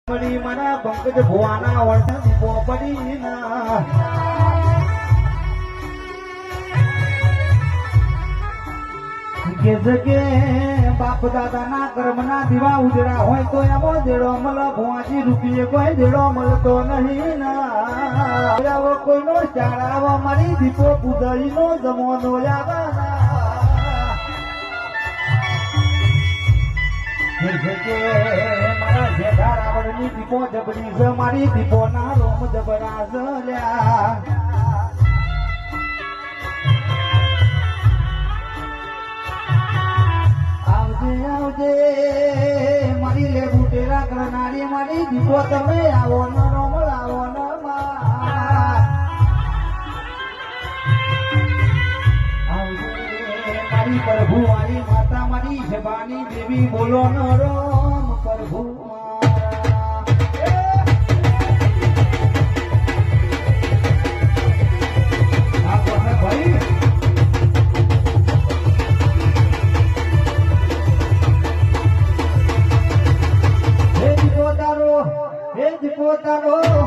મળી મારા પંકજ ભુવાના વળતા દીપો પડી ના કે બાપ દાદાના કર્મના દીવા ઉજળા હોય તો એમો દેડો મળ ભુવાજી રૂપિયે કોઈ દેડો મળતો નહીં ના કોઈનો ચાળાવો મારી દીપો પૂજઈનો જમોનો મારા જેઠા રાવણની દીપો જબરી છે મારી દીપો ના રોમ જબરા છે લ્યા આવજે મારી લેબુ ટેરા કરનારી મારી દીપો તમે આવો ન રોમળ આવો ન આવજે મારી પ્રભુ મારી માતા મારી જબાની દેવી બોલો ન રોમ પ્રભુ પોતાનો